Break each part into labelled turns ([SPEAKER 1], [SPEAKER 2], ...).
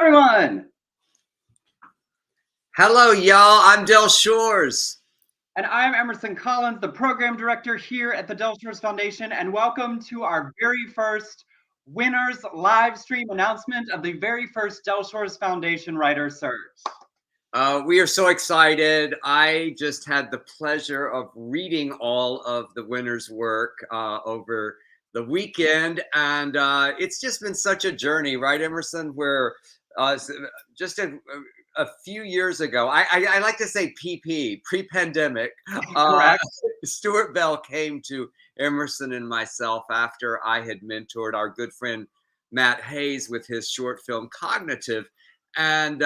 [SPEAKER 1] everyone.
[SPEAKER 2] Hello, y'all. I'm Del Shores.
[SPEAKER 1] And I'm Emerson Collins, the program director here at the Del Shores Foundation. And welcome to our very first winners live stream announcement of the very first Del Shores Foundation Writer Search.
[SPEAKER 2] We are so excited. I just had the pleasure of reading all of the winners' work over the weekend, and it's just been such a journey, right, Emerson? Where just a few years ago, I like to say pre-pandemic,
[SPEAKER 1] Correct.
[SPEAKER 2] Stuart Bell came to Emerson and myself after I had mentored our good friend Matt Hayes with his short film Cognitive, and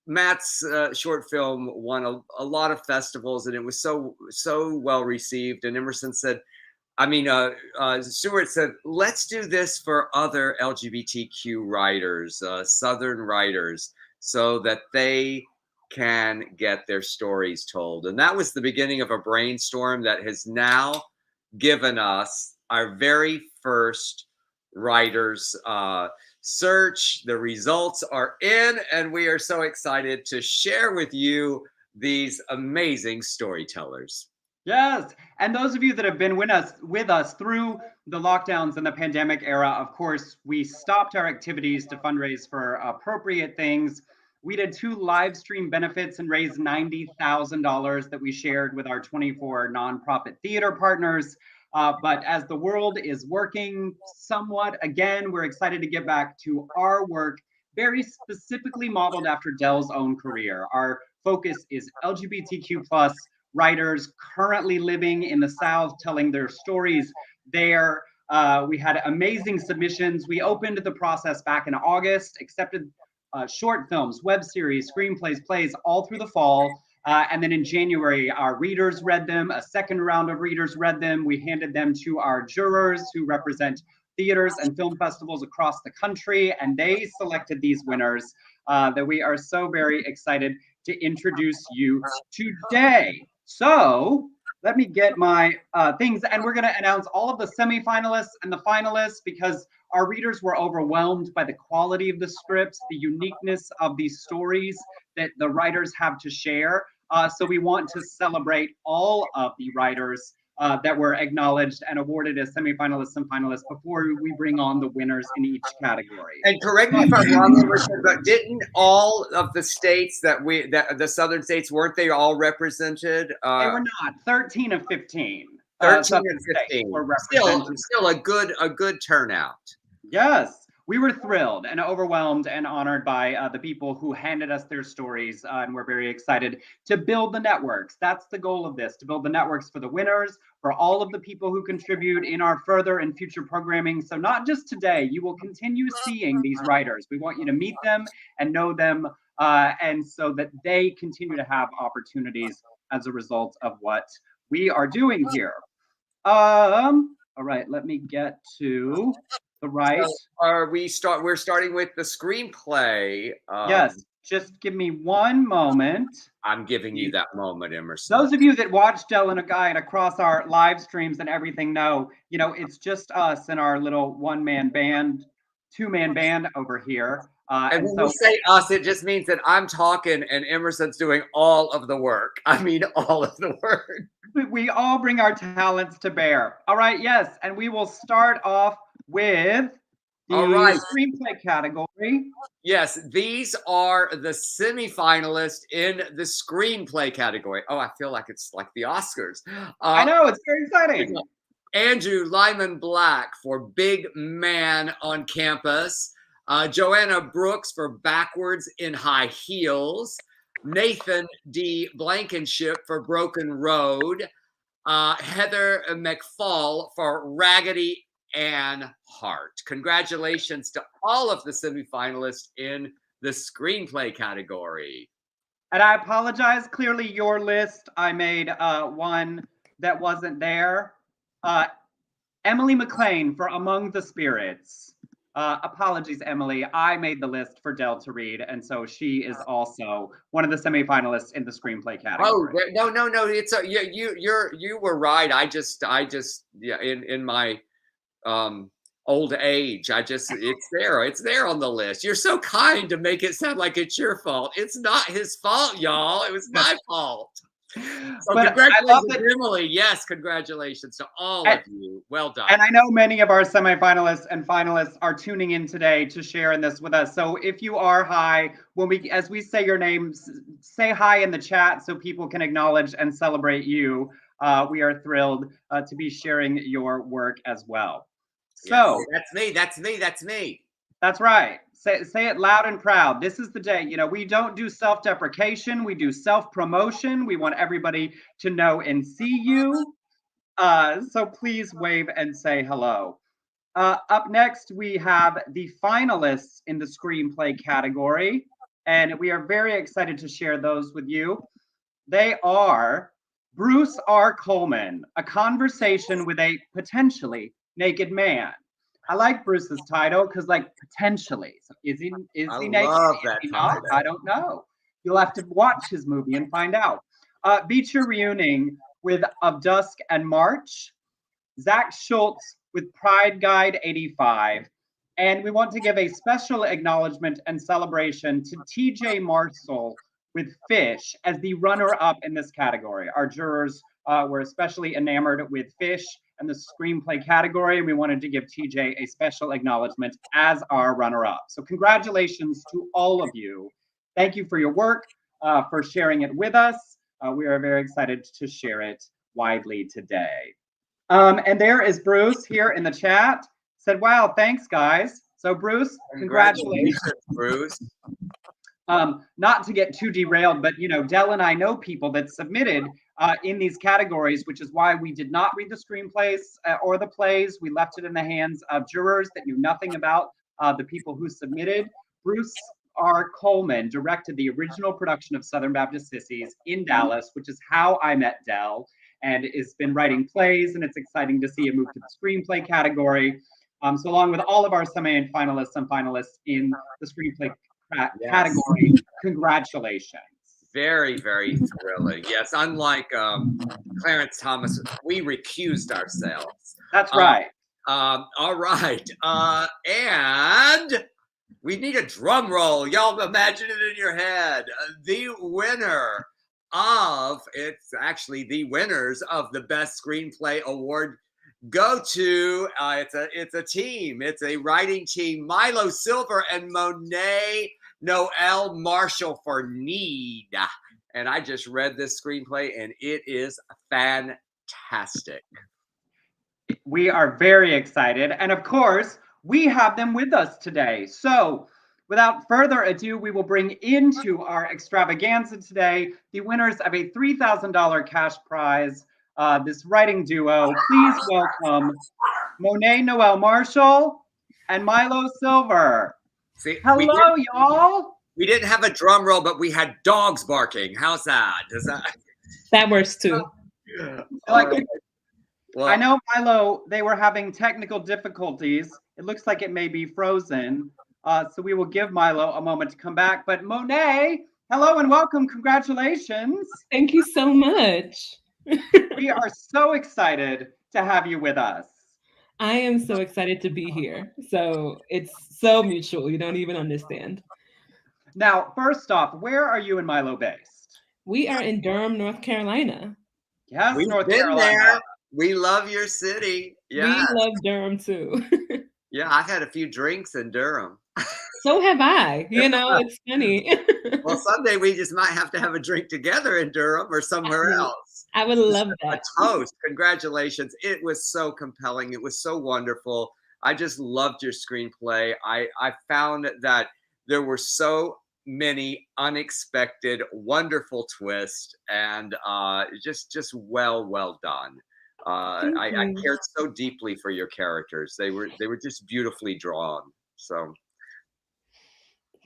[SPEAKER 2] Matt's short film won a lot of festivals, and it was so well received. And Emerson said, Stuart said, let's do this for other LGBTQ writers, Southern writers, so that they can get their stories told. And that was the beginning of a brainstorm that has now given us our very first writers search. The results are in, and we are so excited to share with you these amazing storytellers.
[SPEAKER 1] Yes, and those of you that have been with us through the lockdowns and the pandemic era, of course, we stopped our activities to fundraise for appropriate things. We did 2 live stream benefits and raised $90,000 that we shared with our 24 nonprofit theater partners. But as the world is working somewhat again, we're excited to get back to our work, very specifically modeled after Del's own career. Our focus is LGBTQ plus writers currently living in the South, telling their stories there. We had amazing submissions. We opened the process back in August, accepted short films, web series, screenplays, plays all through the fall. And then in January, our readers read them. A second round of readers read them. We handed them to our jurors who represent theaters and film festivals across the country, and they selected these winners that we are so very excited to introduce you today. So let me get my things, and we're going to announce all of the semifinalists and the finalists because our readers were overwhelmed by the quality of the scripts, the uniqueness of these stories that the writers have to share. So we want to celebrate all of the writers that were acknowledged and awarded as semifinalists and finalists before we bring on the winners in each category.
[SPEAKER 2] And correct me if I'm wrong, Emerson, but didn't all of the states that the southern states, weren't they all represented?
[SPEAKER 1] They were not. 13 of 15.
[SPEAKER 2] 13 and 15.
[SPEAKER 1] Were represented.
[SPEAKER 2] Still a good turnout.
[SPEAKER 1] Yes. We were thrilled and overwhelmed and honored by the people who handed us their stories, and we're very excited to build the networks. That's the goal of this, to build the networks for the winners, for all of the people who contribute in our further and future programming. So not just today, you will continue seeing these writers. We want you to meet them and know them, and so that they continue to have opportunities as a result of what we are doing here. All right, let me get to right.
[SPEAKER 2] So we're starting with the screenplay.
[SPEAKER 1] Yes, just give me one moment.
[SPEAKER 2] I'm giving you that moment, Emerson.
[SPEAKER 1] Those of you that watch Del and a Guide across our live streams and everything know, it's just us and our little one-man band, two-man band over here.
[SPEAKER 2] And when we say us, it just means that I'm talking and Emerson's doing all of the work. I mean, all of the work.
[SPEAKER 1] We all bring our talents to bear. All right, yes, and we will start off with the screenplay category.
[SPEAKER 2] Yes, these are the semifinalists in the screenplay category. Oh, I feel like it's like the Oscars.
[SPEAKER 1] I know, it's very exciting.
[SPEAKER 2] Andrew Lyman Black for Big Man on Campus. Joanna Brooks for Backwards in High Heels. Nathan D. Blankenship for Broken Road. Heather McFall for Raggedy Ann Hart. Congratulations to all of the semifinalists in the screenplay category.
[SPEAKER 1] And I apologize. Clearly, your list, I made one that wasn't there. Emily McLean for Among the Spirits. Apologies, Emily. I made the list for Del to read, and so she is also one of the semifinalists in the screenplay category.
[SPEAKER 2] Oh no! It's you were right. I just in my old age. It's there on the list. You're so kind to make it sound like it's your fault. It's not his fault, y'all. It was my fault. So
[SPEAKER 1] But I love
[SPEAKER 2] congratulations,
[SPEAKER 1] that.
[SPEAKER 2] Emily. Yes, congratulations to all of you. Well done.
[SPEAKER 1] And I know many of our semifinalists and finalists are tuning in today to share in this with us. So if you are hi, as we say your name, say hi in the chat so people can acknowledge and celebrate you. We are thrilled to be sharing your work as well. So
[SPEAKER 2] yes, that's me. That's me. That's me.
[SPEAKER 1] That's right. Say it loud and proud. This is the day. You know, we don't do self-deprecation. We do self-promotion. We want everybody to know and see you. So please wave and say hello. Up next, we have the finalists in the screenplay category, and we are very excited to share those with you. They are Bruce R. Coleman, A Conversation with a Potentially Naked Man. I like Bruce's title because, like, potentially. So is he naked?
[SPEAKER 2] Love
[SPEAKER 1] Is
[SPEAKER 2] that
[SPEAKER 1] he
[SPEAKER 2] title.
[SPEAKER 1] not? I don't know. You'll have to watch his movie and find out. Beecher Reuniting with Of Dusk and March. Zach Schultz with Pride Guide 85. And we want to give a special acknowledgement and celebration to TJ Marshall with Fish as the runner-up in this category. Our jurors were especially enamored with Fish and the screenplay category, and we wanted to give TJ a special acknowledgement as our runner-up. So congratulations to all of you. Thank you for your work, for sharing it with us. We are very excited to share it widely today. And there is Bruce here in the chat. Said, wow, thanks, guys. So Bruce, congratulations.
[SPEAKER 2] Bruce.
[SPEAKER 1] Not to get too derailed, but you know, Del and I know people that submitted in these categories, which is why we did not read the screenplays or the plays. We left it in the hands of jurors that knew nothing about the people who submitted. Bruce R. Coleman directed the original production of Southern Baptist Sissies in Dallas, which is how I met Del, and has been writing plays, and it's exciting to see it move to the screenplay category. So along with all of our semi-finalists and finalists in the screenplay category, congratulations.
[SPEAKER 2] Very, very thrilling. Yes, unlike Clarence Thomas, we recused ourselves.
[SPEAKER 1] That's right.
[SPEAKER 2] All right. And we need a drum roll. Y'all imagine it in your head. The winner it's actually the winners of the Best Screenplay Award go to, it's a team. It's a writing team. Milo Silver and Monet Noel Marshall for Need. And I just read this screenplay and it is fantastic.
[SPEAKER 1] We are very excited. And of course, we have them with us today. So without further ado, we will bring into our extravaganza today the winners of a $3,000 cash prize, this writing duo. Please welcome Monet Noel Marshall and Milo Silver.
[SPEAKER 2] See,
[SPEAKER 1] hello, y'all.
[SPEAKER 2] We didn't have a drum roll, but we had dogs barking. How's that?
[SPEAKER 3] That works too.
[SPEAKER 1] Well, I know, Milo, they were having technical difficulties. It looks like it may be frozen. So we will give Milo a moment to come back. But Monet, hello and welcome. Congratulations.
[SPEAKER 3] Thank you so much.
[SPEAKER 1] We are so excited to have you with us.
[SPEAKER 3] I am so excited to be here. So it's so mutual. You don't even understand.
[SPEAKER 1] Now, first off, where are you and Milo based?
[SPEAKER 3] We are in Durham, North Carolina.
[SPEAKER 1] Yes,
[SPEAKER 2] We've
[SPEAKER 1] North
[SPEAKER 2] been
[SPEAKER 1] Carolina.
[SPEAKER 2] There. We love your city. Yeah.
[SPEAKER 3] We love Durham too.
[SPEAKER 2] Yeah, I've had a few drinks in Durham.
[SPEAKER 3] So have I. You know, it's funny.
[SPEAKER 2] Well, someday we just might have to have a drink together in Durham or somewhere else.
[SPEAKER 3] I would love that.
[SPEAKER 2] A toast. Congratulations. It was so compelling. It was so wonderful. I just loved your screenplay. I found that there were so many unexpected, wonderful twists, and just well done. I cared so deeply for your characters. They were just beautifully drawn. So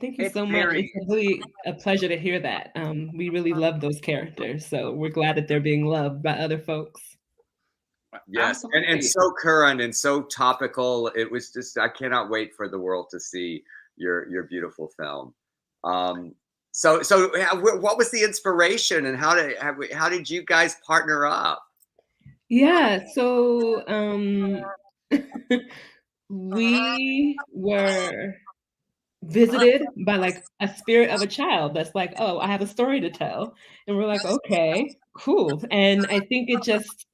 [SPEAKER 3] thank you so much. It's really a pleasure to hear that. We really love those characters, so we're glad that they're being loved by other folks.
[SPEAKER 2] Yes, and so current and so topical. It was just, I cannot wait for the world to see your beautiful film. So what was the inspiration, and how did you guys partner up?
[SPEAKER 3] Yeah, so we were visited by like a spirit of a child that's like, oh, I have a story to tell. And we're like, okay, cool. And I think it just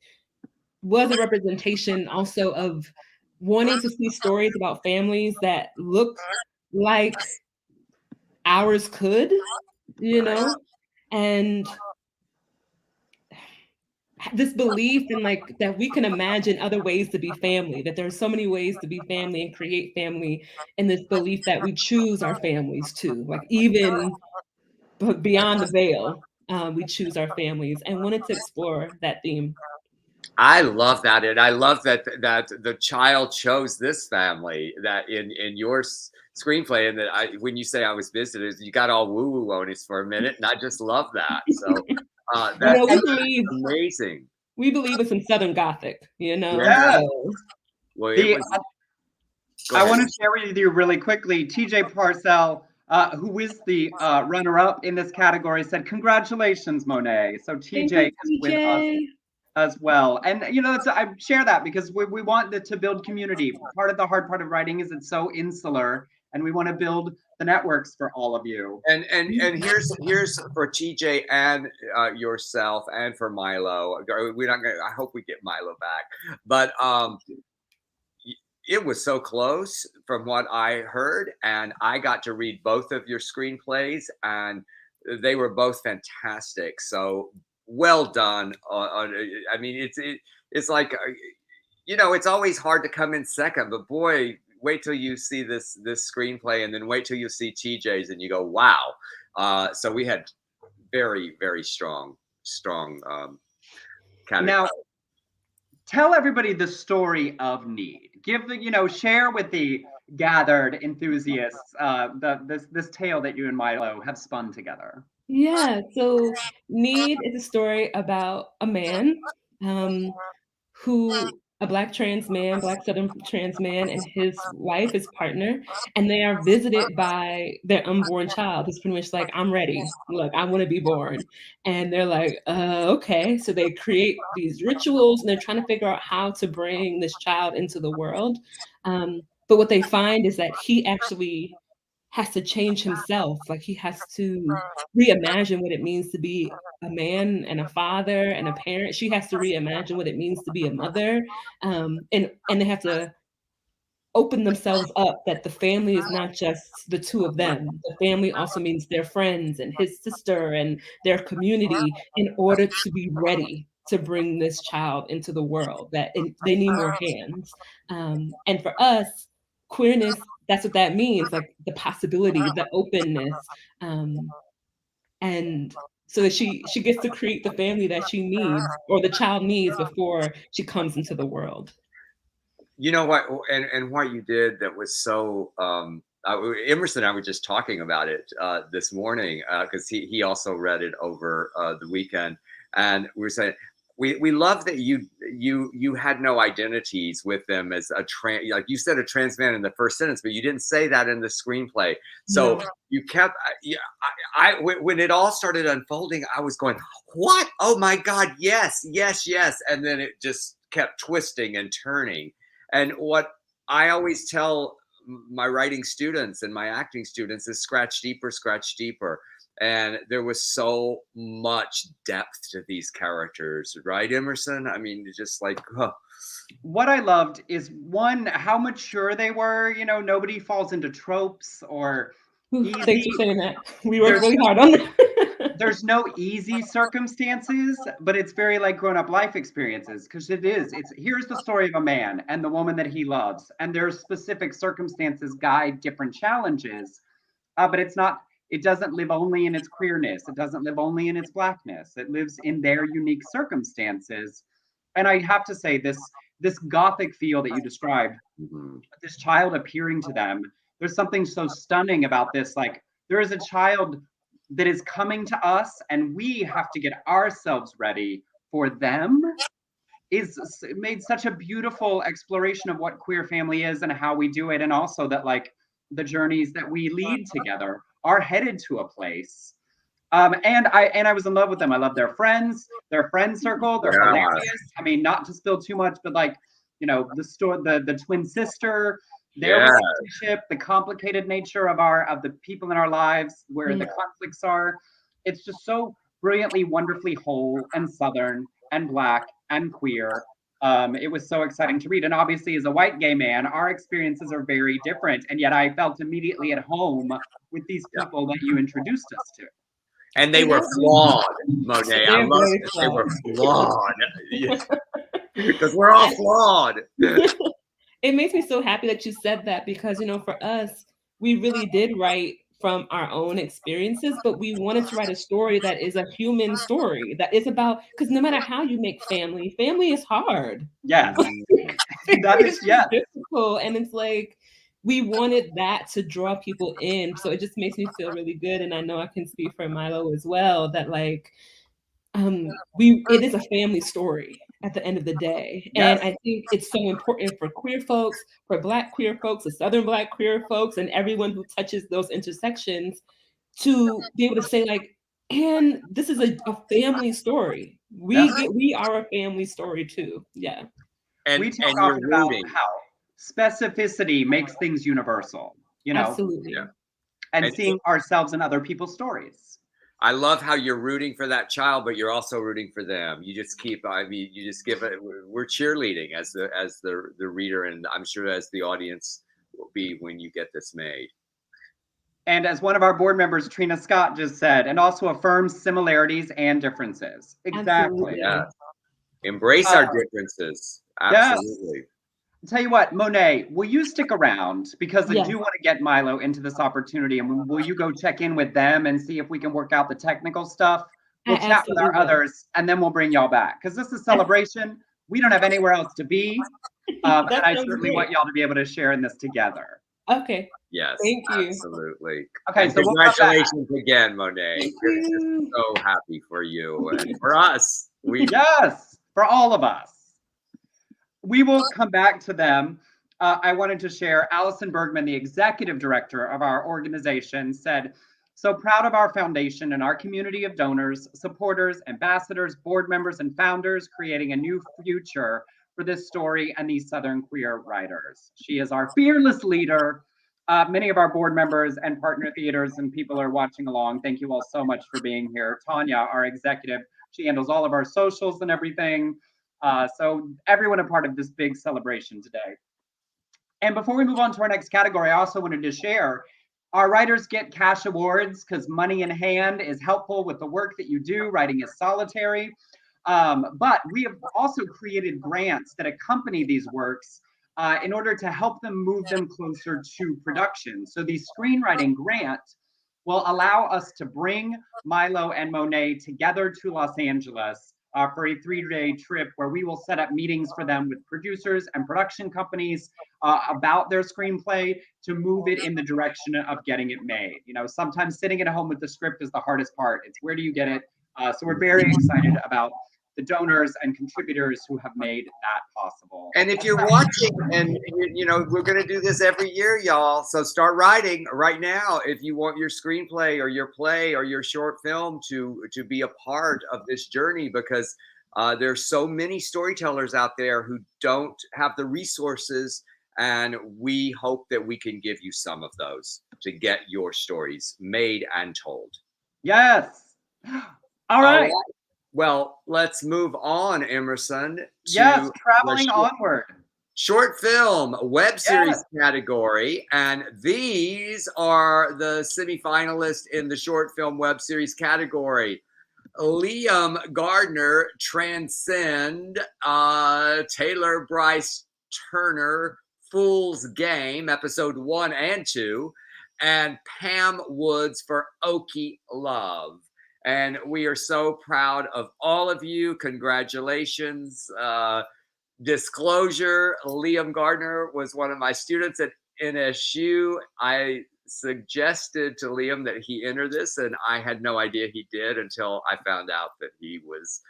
[SPEAKER 3] was a representation also of wanting to see stories about families that look like ours could, you know, and this belief in like that we can imagine other ways to be family, that there's so many ways to be family and create family, and this belief that we choose our families too, like even beyond the veil, we choose our families, and wanted to explore that theme.
[SPEAKER 2] I love that, and I love that the child chose this family that in your screenplay, and that when you say I was visited, you got all woo woo on us for a minute, and I just love that. So
[SPEAKER 3] You know,
[SPEAKER 2] that's amazing.
[SPEAKER 3] we believe it's in Southern Gothic, you know.
[SPEAKER 2] Yeah.
[SPEAKER 3] So
[SPEAKER 2] Well, it was.
[SPEAKER 1] I want to share with you really quickly, TJ Parcell, who is the runner-up in this category, said, "Congratulations, Monet." So TJ is with us as well. And you know, I share that because we want to build community. Part of the hard part of writing is it's so insular, and we want to build the networks for all of you.
[SPEAKER 2] And here's for TJ and yourself, and for Milo. We're not gonna. I hope we get Milo back, but it was so close from what I heard, and I got to read both of your screenplays, and they were both fantastic. So well done. I mean, it's like, you know, it's always hard to come in second, but boy, wait till you see this screenplay, and then wait till you see TJ's, and you go, wow. So we had very, very strong category.
[SPEAKER 1] Now, tell everybody the story of Need. Give the, you know, share with the gathered enthusiasts this tale that you and Milo have spun together.
[SPEAKER 3] yeah, so Need is a story about a man who a Black trans man, Black Southern trans man, and his wife, his partner, and they are visited by their unborn child. It's pretty much like, I'm ready. Look, I want to be born. And they're like, okay. So they create these rituals and they're trying to figure out how to bring this child into the world. But what they find is that he actually has to change himself. Like he has to reimagine what it means to be a man and a father and a parent. She has to reimagine what it means to be a mother. And they have to open themselves up that the family is not just the two of them. The family also means their friends and his sister and their community in order to be ready to bring this child into the world, that they need more hands. And for us, queerness, that's what that means, like the possibility, the openness. And so that she gets to create the family that she needs or the child needs before she comes into the world.
[SPEAKER 2] You know what, and what you did that was so Emerson and I were just talking about it this morning because he also read it over the weekend, and we were saying we love that you had no identities with them as a trans, like you said, a trans man in the first sentence, but you didn't say that in the screenplay. So no. You kept, when it all started unfolding, I was going, what? Oh my God, yes, yes, yes. And then it just kept twisting and turning. And what I always tell my writing students and my acting students is scratch deeper, scratch deeper. And there was so much depth to these characters, right, Emerson? I mean, just like, huh.
[SPEAKER 1] What I loved is, one, how mature they were. You know, nobody falls into tropes or easy.
[SPEAKER 3] Thanks for saying that. We worked really hard on that.
[SPEAKER 1] There's no easy circumstances, but it's very like grown-up life experiences, because it's here's the story of a man and the woman that he loves, and there's specific circumstances guide different challenges, but it doesn't live only in its queerness. It doesn't live only in its Blackness. It lives in their unique circumstances. And I have to say, this Gothic feel that you described, this child appearing to them, there's something so stunning about this. Like, there is a child that is coming to us, and we have to get ourselves ready for them. Is made such a beautiful exploration of what queer family is and how we do it, and also that like the journeys that we lead together are headed to a place. And I was in love with them. I love their friend circle. They're hilarious. I mean, not to spill too much, but like, the twin sister, their
[SPEAKER 2] Yeah.
[SPEAKER 1] relationship, the complicated nature of the people in our lives, where the conflicts are. It's just so brilliantly, wonderfully whole and Southern and Black and queer. It was so exciting to read. And obviously, as a white gay man, our experiences are very different. And yet I felt immediately at home with these people that you introduced us to.
[SPEAKER 2] And they were flawed, Monet. I
[SPEAKER 3] They're
[SPEAKER 2] love
[SPEAKER 3] very
[SPEAKER 2] that they
[SPEAKER 3] flawed.
[SPEAKER 2] were flawed. Because we're all flawed.
[SPEAKER 3] It makes me so happy that you said that because, for us, we really did write from our own experiences, but we wanted to write a story that is a human story, that is about, because no matter how you make family is hard.
[SPEAKER 1] Yes.
[SPEAKER 3] That is difficult. And it's like, we wanted that to draw people in. So it just makes me feel really good. And I know I can speak for Milo as well, that like, it is a family story at the end of the day.
[SPEAKER 1] Yes.
[SPEAKER 3] And I think it's so important for queer folks, for Black queer folks, the Southern Black queer folks, and everyone who touches those intersections to be able to say like, and this is a family story. We are a family story too. Yeah.
[SPEAKER 1] We talk often about how specificity makes things universal,
[SPEAKER 3] Absolutely.
[SPEAKER 2] Yeah.
[SPEAKER 1] and seeing ourselves in other people's stories.
[SPEAKER 2] I love how you're rooting for that child, but you're also rooting for them. You just give it. We're cheerleading as the reader, and I'm sure as the audience will be when you get this made.
[SPEAKER 1] And as one of our board members, Trina Scott, just said, and also affirms similarities and differences. Exactly.
[SPEAKER 2] Yeah. Embrace our differences. Absolutely.
[SPEAKER 1] Yes. I'll tell you what, Monet, will you stick around? Because I do want to get Milo into this opportunity. And will you go check in with them and see if we can work out the technical stuff? We'll chat with our others, and then we'll bring y'all back. Because this is celebration. We don't have anywhere else to be. And I certainly want y'all to be able to share in this together.
[SPEAKER 3] Okay.
[SPEAKER 2] Yes.
[SPEAKER 3] Thank you.
[SPEAKER 2] Absolutely.
[SPEAKER 1] Okay.
[SPEAKER 2] And
[SPEAKER 1] so
[SPEAKER 2] congratulations again, Monet. We're so happy for you and for us.
[SPEAKER 1] Yes, for all of us. We will come back to them. I wanted to share Allison Bergman, the executive director of our organization, said, "So proud of our foundation and our community of donors, supporters, ambassadors, board members, and founders creating a new future for this story and these Southern queer writers. She is our fearless leader." Many of our board members and partner theaters and people are watching along. Thank you all so much for being here. Tanya, our executive, she handles all of our socials and everything. So everyone a part of this big celebration today. And before we move on to our next category, I also wanted to share our writers get cash awards because money in hand is helpful with the work that you do. Writing is solitary. But we have also created grants that accompany these works in order to help them move them closer to production. So the screenwriting grant will allow us to bring Milo and Monet together to Los Angeles for a 3-day trip where we will set up meetings for them with producers and production companies about their screenplay to move it in the direction of getting it made. Sometimes sitting at home with the script is the hardest part. It's where do you get it? So we're very excited about the donors and contributors who have made that possible.
[SPEAKER 2] And if you're watching, and we're going to do this every year, y'all. So start writing right now if you want your screenplay or your play or your short film to be a part of this journey, because there's so many storytellers out there who don't have the resources, and we hope that we can give you some of those to get your stories made and told.
[SPEAKER 1] Yes. All right.
[SPEAKER 2] Well, let's move on, Emerson.
[SPEAKER 1] Yes, traveling onward.
[SPEAKER 2] Short film, web series category. And these are the semifinalists in the short film web series category. Liam Gardner, Transcend, Taylor Bryce Turner, Fool's Game, episode 1 and 2, and Pam Woods for Okie Love. And we are so proud of all of you. Congratulations. Disclosure, Liam Gardner was one of my students at NSU. I suggested to Liam that he enter this, and I had no idea he did until I found out that he was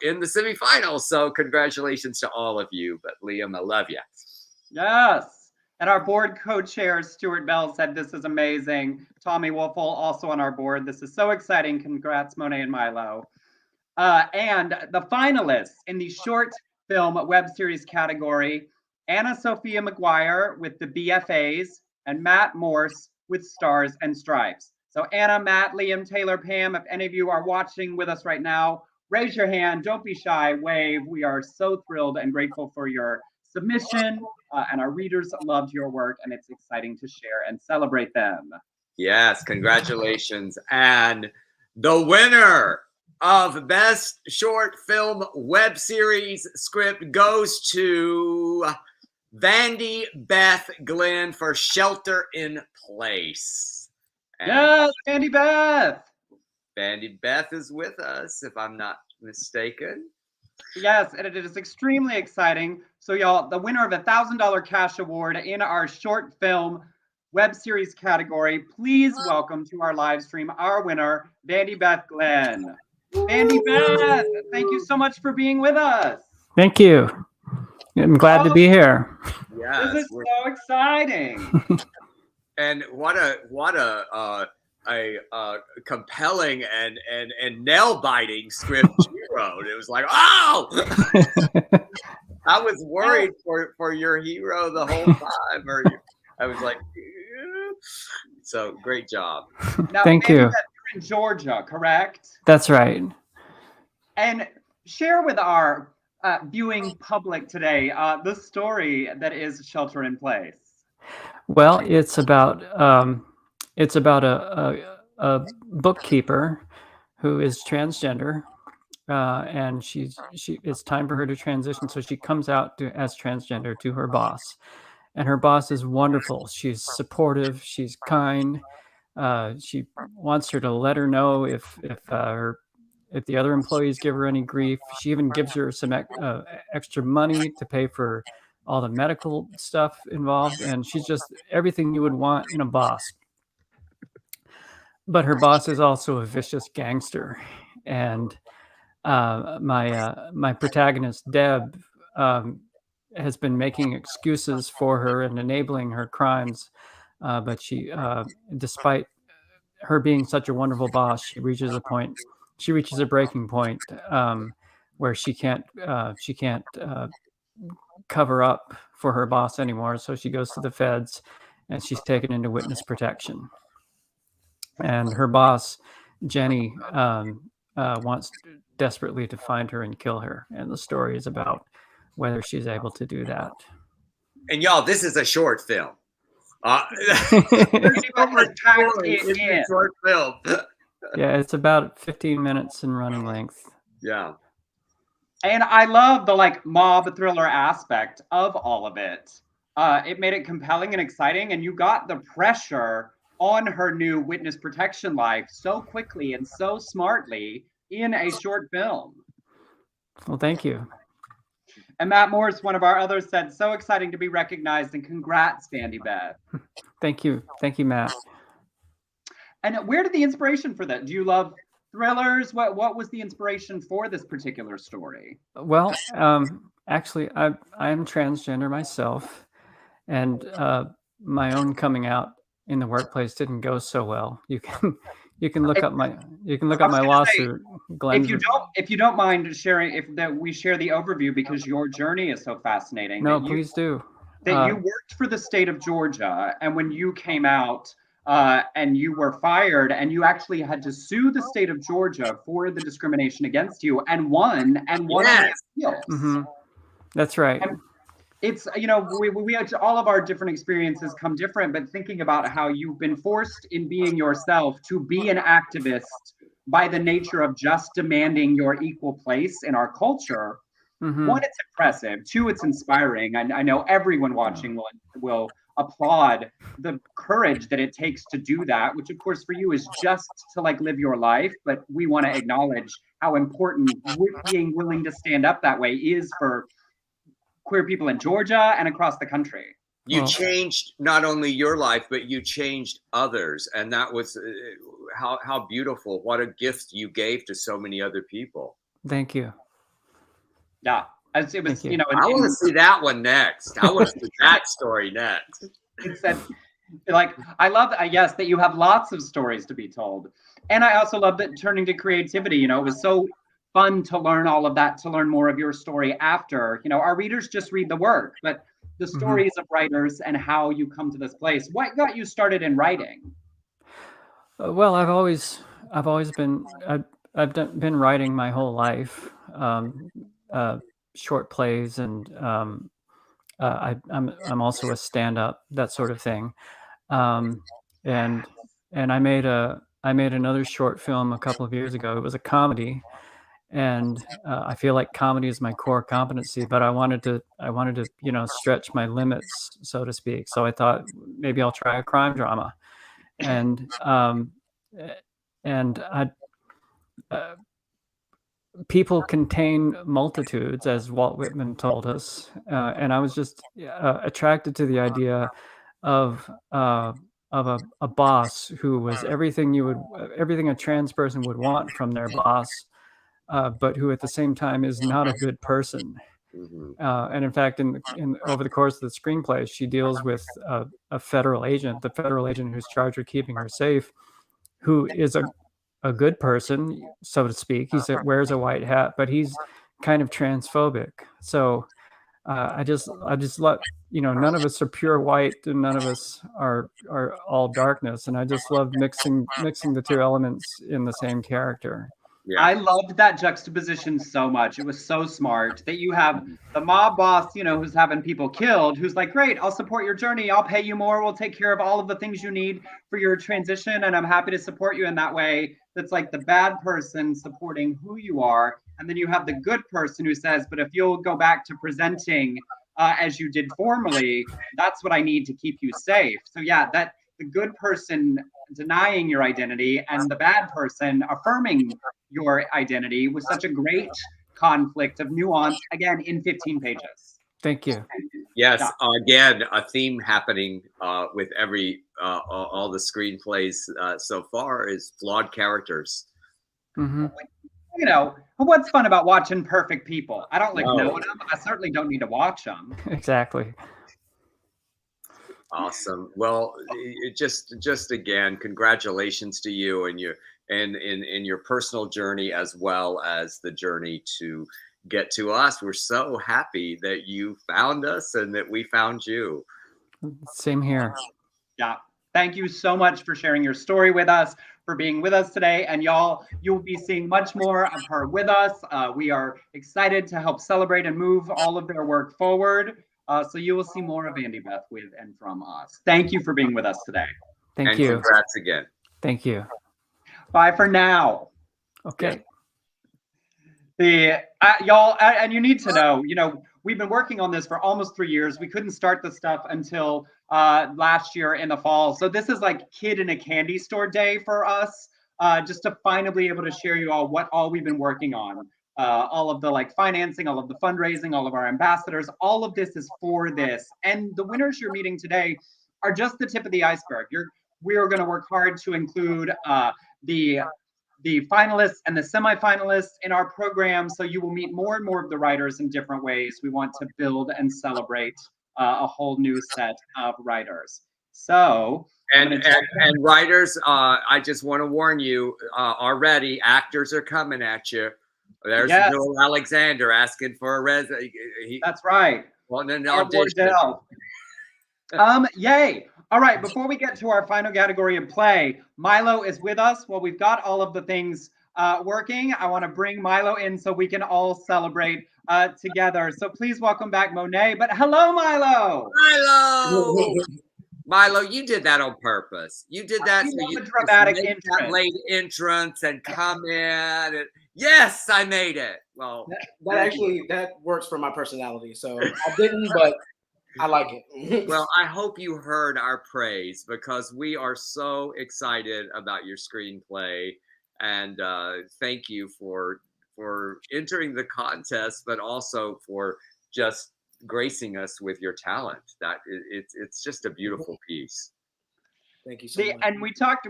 [SPEAKER 2] in the semifinals. So congratulations to all of you. But Liam, I love you.
[SPEAKER 1] Yes. And our board co-chair, Stuart Bell, said this is amazing. Tommy Wolfel, also on our board. This is so exciting. Congrats, Monet and Milo. And the finalists in the short film web series category, Anna Sophia McGuire with the BFAs, and Matt Morse with Stars and Stripes. So Anna, Matt, Liam, Taylor, Pam, if any of you are watching with us right now, raise your hand, don't be shy, wave. We are so thrilled and grateful for your submission, and our readers loved your work, and it's exciting to share and celebrate them.
[SPEAKER 2] Yes, congratulations. And the winner of Best Short Film Web Series Script goes to Vandy Beth Glenn for Shelter in Place. And
[SPEAKER 1] yes, Vandy Beth.
[SPEAKER 2] Vandy Beth is with us, if I'm not mistaken.
[SPEAKER 1] Yes, and it is extremely exciting. So y'all, the winner of a $1,000 cash award in our short film web series category, please welcome to our live stream our winner, Vandy Beth Glenn. Vandy Beth, thank you so much for being with us.
[SPEAKER 4] Thank you. I'm glad to be here.
[SPEAKER 2] Yes,
[SPEAKER 1] this is so exciting.
[SPEAKER 2] And what a compelling and nail biting script you wrote. It was like, oh, I was worried for your hero the whole time. I was like, so great job.
[SPEAKER 1] Now,
[SPEAKER 2] Thank
[SPEAKER 4] you.
[SPEAKER 1] You're in Georgia, correct?
[SPEAKER 4] That's right.
[SPEAKER 1] And share with our viewing public today the story that is Shelter in Place.
[SPEAKER 4] Well, it's about a bookkeeper who is transgender, and it's time for her to transition. So she comes out as transgender to her boss, and her boss is wonderful. She's supportive. She's kind. She wants her to let her know if the other employees give her any grief. She even gives her some extra money to pay for all the medical stuff involved, and she's just everything you would want in a boss. But her boss is also a vicious gangster, and my protagonist Deb has been making excuses for her and enabling her crimes, but she, despite her being such a wonderful boss, she reaches a breaking point where she can't cover up for her boss anymore. So she goes to the feds, and she's taken into witness protection. And her boss, Jenny, wants desperately to find her and kill her. And the story is about whether she's able to do that.
[SPEAKER 2] And y'all, this is a short film.
[SPEAKER 1] Short
[SPEAKER 2] film.
[SPEAKER 4] Yeah, it's about 15 minutes in running length.
[SPEAKER 2] Yeah.
[SPEAKER 1] And I love the mob thriller aspect of all of it. It made it compelling and exciting, and you got the pressure on her new witness protection life so quickly and so smartly in a short film.
[SPEAKER 4] Well, thank you.
[SPEAKER 1] And Matt Morse, one of our others, said, so exciting to be recognized, and congrats, Vandy Beth.
[SPEAKER 4] Thank you. Thank you, Matt.
[SPEAKER 1] And where did the inspiration for that? Do you love thrillers? What was the inspiration for this particular story?
[SPEAKER 4] Well, actually, I am transgender myself, and my own coming out in the workplace didn't go so well. You can look up my lawsuit, Glenn.
[SPEAKER 1] If you don't mind sharing, we share the overview, because your journey is so fascinating.
[SPEAKER 4] No, please do.
[SPEAKER 1] That you worked for the state of Georgia, and when you came out and you were fired, and you actually had to sue the state of Georgia for the discrimination against you, and won.
[SPEAKER 2] Yes.
[SPEAKER 4] Mm-hmm. That's right.
[SPEAKER 1] And it's, we all of our different experiences come different, but thinking about how you've been forced in being yourself to be an activist by the nature of just demanding your equal place in our culture. Mm-hmm. One, it's impressive. Two, it's inspiring. I know everyone watching will applaud the courage that it takes to do that, which of course for you is just to live your life. But we want to acknowledge how important being willing to stand up that way is for queer people in Georgia and across the country.
[SPEAKER 2] You changed not only your life, but you changed others. And that was how beautiful. What a gift you gave to so many other people.
[SPEAKER 4] Thank you.
[SPEAKER 1] Yeah. It was,
[SPEAKER 2] I want to see that one next. I want to see that story next.
[SPEAKER 1] It's I love that you have lots of stories to be told. And I also love that turning to creativity. It was so fun to learn all of that, to learn more of your story after. You know, our readers just read the work, but the stories of writers and how you come to this place. What got you started in writing?
[SPEAKER 4] Well, been writing my whole life, short plays, and I'm also a stand-up, that sort of thing. Um, and I made another short film a couple of years ago. It was a comedy, and I feel like comedy is my core competency, but I wanted to stretch my limits, so to speak. So I thought maybe I'll try a crime drama, and eh, and I. People contain multitudes, as Walt Whitman told us, and I was just attracted to the idea of a boss who was everything a trans person would want from their boss, but who at the same time is not a good person. And in fact, in over the course of the screenplay, she deals with a federal agent, the federal agent who's charged with keeping her safe, who is a good person, so to speak. He wears a white hat, but he's kind of transphobic. So I just love, none of us are pure white, and none of us are all darkness. And I just love mixing the two elements in the same character.
[SPEAKER 2] Yeah.
[SPEAKER 1] I loved that juxtaposition so much. It was so smart that you have the mob boss, you know, who's having people killed, who's like, great, I'll support your journey. I'll pay you more. We'll take care of all of the things you need for your transition. And I'm happy to support you in that way. That's like the bad person supporting who you are. And then you have the good person who says, but if you'll go back to presenting as you did formerly, that's what I need to keep you safe. So yeah, that the good person denying your identity and the bad person affirming your identity was such a great conflict of nuance, again, in 15 pages.
[SPEAKER 4] Thank you.
[SPEAKER 2] Yes, again, a theme happening with all the screenplays so far is flawed characters.
[SPEAKER 1] You know, what's fun about watching perfect people? I don't like knowing them. I certainly don't need to watch them.
[SPEAKER 4] Exactly.
[SPEAKER 2] Awesome. Well, just again, congratulations to you and in your personal journey, as well as the journey to get to us. We're so happy that you found us and that we found you.
[SPEAKER 4] Same here.
[SPEAKER 1] Yeah. Thank you so much for sharing your story with us, for being with us today. And y'all, you'll be seeing much more of her with us. We are excited to help celebrate and move all of their work forward. So you will see more of Andy Beth with and from us. Thank you for being with us today.
[SPEAKER 4] Thank you.
[SPEAKER 2] Congrats again.
[SPEAKER 4] Thank you.
[SPEAKER 1] Bye for now.
[SPEAKER 4] Okay.
[SPEAKER 1] Y'all, and you need to know, you know, we've been working on this for almost 3 years. We couldn't start the stuff until last year in the fall. So this is like kid in a candy store day for us, just to finally be able to share you all what all we've been working on. All of the like financing, all of the fundraising, all of our ambassadors, all of this is for this. And the winners you're meeting today are just the tip of the iceberg. We are going to work hard to include the finalists and the semifinalists in our program, so you will meet more and more of the writers in different ways. We want to build and celebrate a whole new set of writers. So
[SPEAKER 2] and writers, I just want to warn you already, actors are coming at you. There's Joel Alexander asking for a
[SPEAKER 1] That's right.
[SPEAKER 2] Well, an audition.
[SPEAKER 1] Yay. All right, before we get to our final category of play, Milo is with us. Well, we've got all of the things working. I want to bring Milo in so we can all celebrate together. So please welcome back Monet. But hello, Milo.
[SPEAKER 2] Milo. Milo, you did that on purpose. You did that so you
[SPEAKER 1] dramatic
[SPEAKER 2] make that late entrance and come in. And, yes, I made it. Well,
[SPEAKER 5] that works for my personality. So I didn't, but I like it.
[SPEAKER 2] Well, I hope you heard our praise, because we are so excited about your screenplay, and thank you for entering the contest, but also for just gracing us with your talent. That it's just a beautiful piece.
[SPEAKER 5] Thank you so much.
[SPEAKER 1] And we talked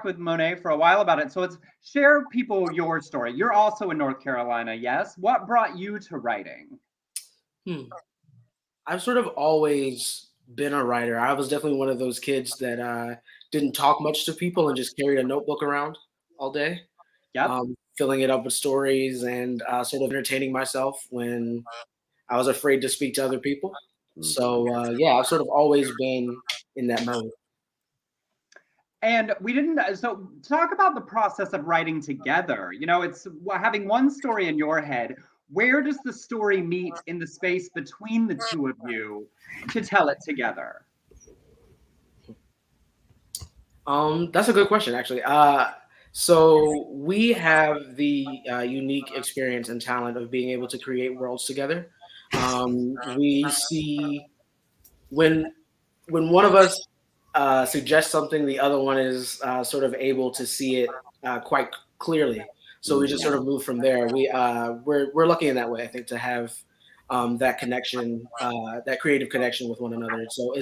[SPEAKER 1] with Monet for a while about it. So it's share people your story. You're also in North Carolina, yes? What brought you to writing?
[SPEAKER 5] I've sort of always been a writer. I was definitely one of those kids that didn't talk much to people and just carried a notebook around all day.
[SPEAKER 1] Yeah.
[SPEAKER 5] filling it up with stories and sort of entertaining myself when I was afraid to speak to other people. So yeah, I've sort of always been in that mode.
[SPEAKER 1] And we didn't, so talk about the process of writing together. You know, it's having one story in your head. Where does the story meet in the space between the two of you to tell it together?
[SPEAKER 5] That's a good question, actually. So we have the unique experience and talent of being able to create worlds together. We see when one of us suggests something, the other one is sort of able to see it quite clearly. So we just sort of move from there. We're lucky in that way, I think, to have that connection, that creative connection with one another. So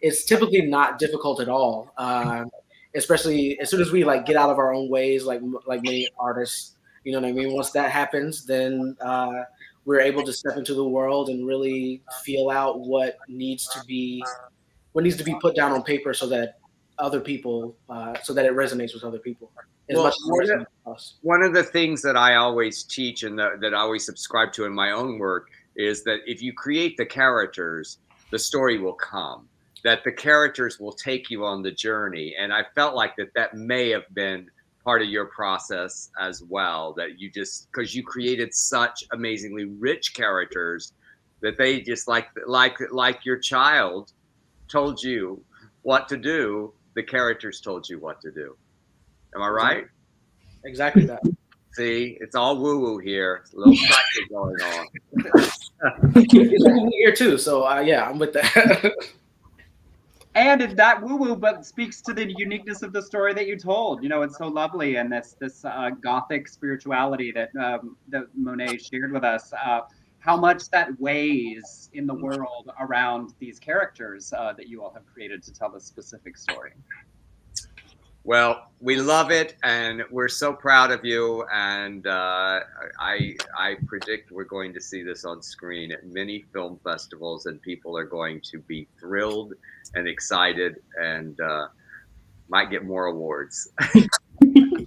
[SPEAKER 5] it's typically not difficult at all. Especially as soon as we like get out of our own ways, like many artists, you know what I mean? Once that happens, then we're able to step into the world and really feel out what needs to be put down on paper so that other people, so that it resonates with other people as
[SPEAKER 2] Well,
[SPEAKER 5] much as it resonates with us.
[SPEAKER 2] one of the things that I always teach and that I always subscribe to in my own work is that if you create the characters, the story will come. That the characters will take you on the journey. And I felt like that may have been part of your process as well, that you just, because you created such amazingly rich characters that they just like your child told you what to do, the characters told you what to do. Am I right?
[SPEAKER 5] Exactly that.
[SPEAKER 2] See, it's all woo-woo here. It's a little practice going on.
[SPEAKER 5] It's woo here too, so yeah, I'm with that.
[SPEAKER 1] And that woo-woo, but speaks to the uniqueness of the story that you told. You know, it's so lovely, and this gothic spirituality that that Monet shared with us. How much that weighs in the world around these characters that you all have created to tell this specific story.
[SPEAKER 2] Well, we love it, and we're so proud of you. And I predict we're going to see this on screen at many film festivals, and people are going to be thrilled and excited, and might get more awards.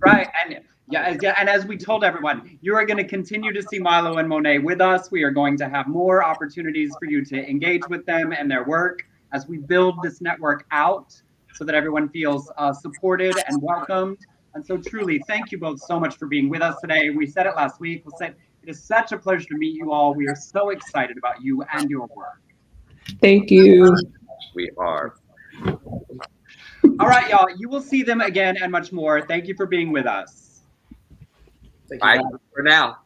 [SPEAKER 1] Right, and yeah, and as we told everyone, you are going to continue to see Milo and Monet with us. We are going to have more opportunities for you to engage with them and their work as we build this network out, so that everyone feels supported and welcomed. And so truly, thank you both so much for being with us today. We said it last week. We'll say it is such a pleasure to meet you all. We are so excited about you and your work.
[SPEAKER 3] Thank you.
[SPEAKER 2] We are.
[SPEAKER 1] All right, y'all. You will see them again and much more. Thank you for being with us.
[SPEAKER 2] Bye for now.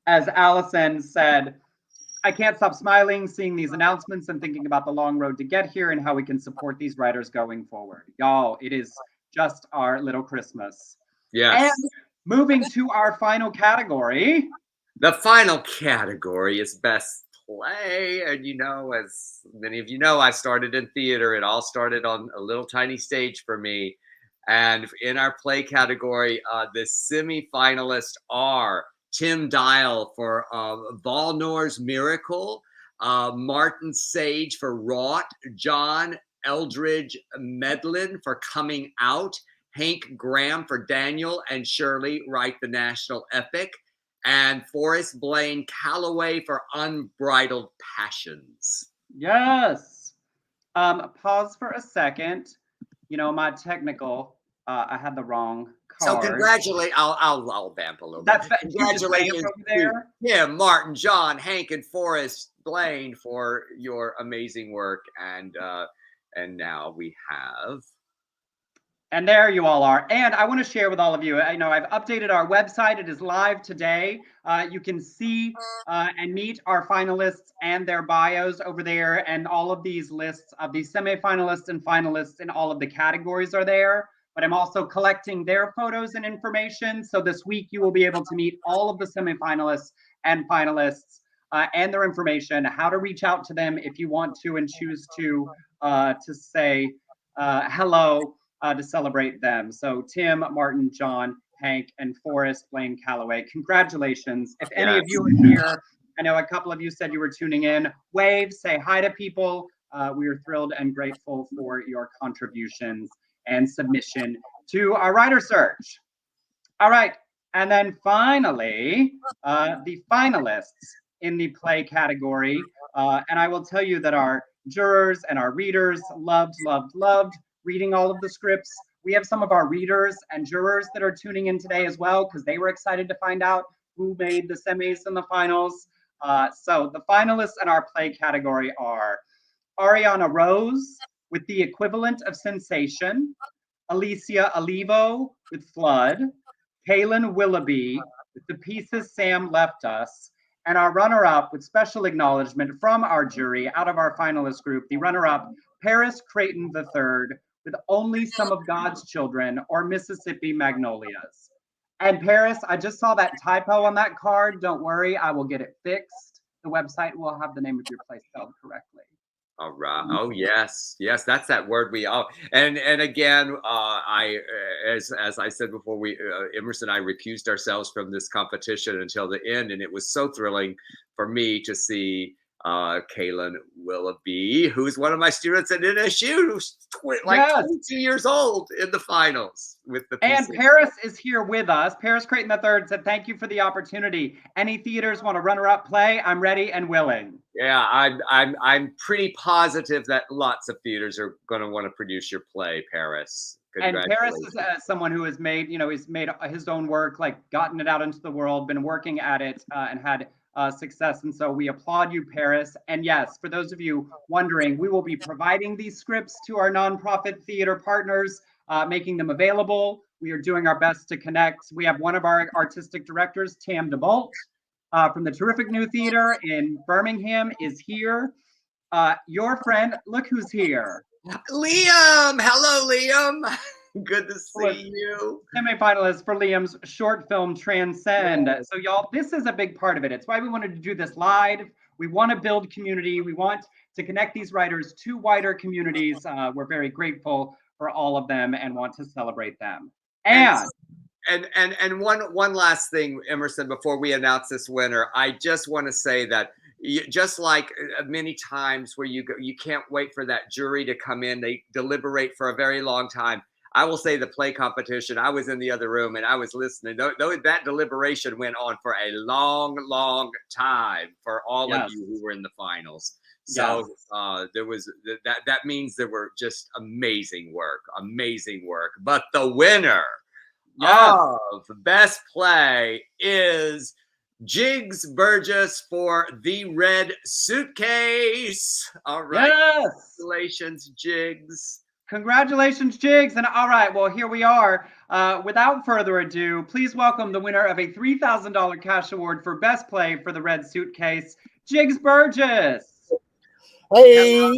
[SPEAKER 1] As Allison said, I can't stop smiling seeing these announcements and thinking about the long road to get here and how we can support these writers going forward. Y'all, it is just our little Christmas.
[SPEAKER 2] Yes.
[SPEAKER 1] And moving to our final category.
[SPEAKER 2] The final category is best play. And you know, as many of you know, I started in theater. It all started on a little tiny stage for me. And in our play category, the semi-finalists are Tim Dial for Volnor's Miracle, Martin Sage for Wrought, John Eldridge Medlin for Coming Out, Hank Graham for Daniel and Shirley Write the National Epic, and Forrest Blaine Calloway for Unbridled Passions.
[SPEAKER 1] Yes. Pause for a second. You know, my technical, I had the wrong card.
[SPEAKER 2] So congratulate. I'll vamp a little bit. Congratulations
[SPEAKER 1] there.
[SPEAKER 2] Tim, Martin, John, Hank, and Forrest Blaine for your amazing work. And now we have.
[SPEAKER 1] And there you all are. And I want to share with all of you, I know I've updated our website. It is live today. You can see and meet our finalists and their bios over there. And all of these lists of these semifinalists and finalists in all of the categories are there. But I'm also collecting their photos and information. So this week you will be able to meet all of the semifinalists and finalists and their information, how to reach out to them if you want to and choose to say hello. To celebrate them. So Tim, Martin, John, Hank, and Forrest Blaine Calloway, congratulations. If any of you are here, I know a couple of you said you were tuning in, wave, say hi to people. We are thrilled and grateful for your contributions and submission to our writer search. All right. And then finally, the finalists in the play category. And I will tell you that our jurors and our readers loved reading all of the scripts. We have some of our readers and jurors that are tuning in today as well because they were excited to find out who made the semis and the finals. So the finalists in our play category are Ariana Rose with the equivalent of Sensation, Alicia Olivo with Flood, Kaylin Willoughby with The Pieces Sam Left Us, and our runner-up with special acknowledgement from our jury out of our finalist group, the runner-up, Paris Creighton III with Only Some of God's Children or Mississippi Magnolias. And Paris, I just saw that typo on that card. Don't worry, I will get it fixed. The website will have the name of your play spelled correctly.
[SPEAKER 2] All right. Oh yes, yes. That's that word we all. And again, I as I said before, we Emerson and I recused ourselves from this competition until the end, and it was so thrilling for me to see Kaylin Willoughby, who's one of my students at NSU, who's like 22 years old in the finals with the
[SPEAKER 1] And Paris is here with us. Paris Creighton III said, "Thank you for the opportunity. Any theaters want a runner-up play? I'm ready and willing."
[SPEAKER 2] Yeah, I'm pretty positive that lots of theaters are going to want to produce your play, Paris.
[SPEAKER 1] And Paris is someone who has made, he's made his own work, like gotten it out into the world, been working at it, and had success. And so we applaud you, Paris. And yes, for those of you wondering, we will be providing these scripts to our nonprofit theater partners, making them available. We are doing our best to connect. We have one of our artistic directors, Tam DeBolt, from the Terrific New Theater in Birmingham, is here. Your friend, look who's here.
[SPEAKER 2] Liam! Hello, Liam! Good to see you.
[SPEAKER 1] Semi-finalist for Liam's short film Transcend. So y'all, this is a big part of it. It's why we wanted to do this live. We want to build community. We want to connect these writers to wider communities. We're very grateful for all of them and want to celebrate them. And
[SPEAKER 2] one last thing, Emerson, before we announce this winner, I just want to say that just like many times where you can't wait for that jury to come in, they deliberate for a very long time. I will say the play competition, I was in the other room and I was listening. That deliberation went on for a long time for all of you who were in the finals. So there was that means there were just amazing work. But the winner of best play is Jigs Burgess for The Red Suitcase. All right. Congratulations, Jigs.
[SPEAKER 1] Congratulations, Jigs. And all right, well, here we are. Without further ado, please welcome the winner of a $3,000 cash award for best play for The Red Suitcase, Jigs Burgess.
[SPEAKER 6] Hey.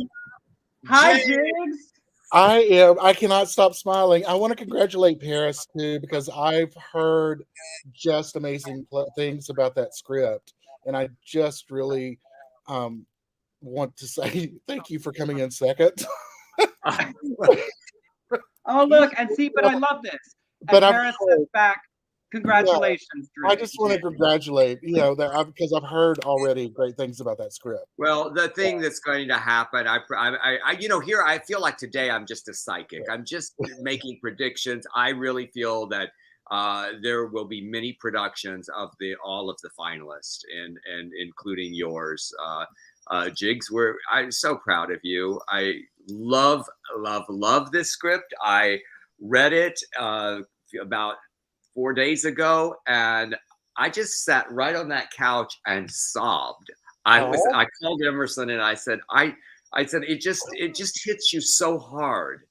[SPEAKER 1] Hi, Jigs.
[SPEAKER 6] I cannot stop smiling. I want to congratulate Paris too, because I've heard just amazing things about that script, and I just really want to say thank you for coming in second.
[SPEAKER 1] Oh, look, and see, but I love this. And Paris sits back. Congratulations, Drew.
[SPEAKER 6] I just want to congratulate, because I've heard already great things about that script.
[SPEAKER 2] Well, the thing that's going to happen, here I feel like today I'm just a psychic. I'm just making predictions. I really feel that there will be many productions of all of the finalists, and including yours, Jigs. I'm so proud of you. I love this script. I read it about 4 days ago, and I just sat right on that couch and sobbed. I called Emerson and I said it just hits you so hard.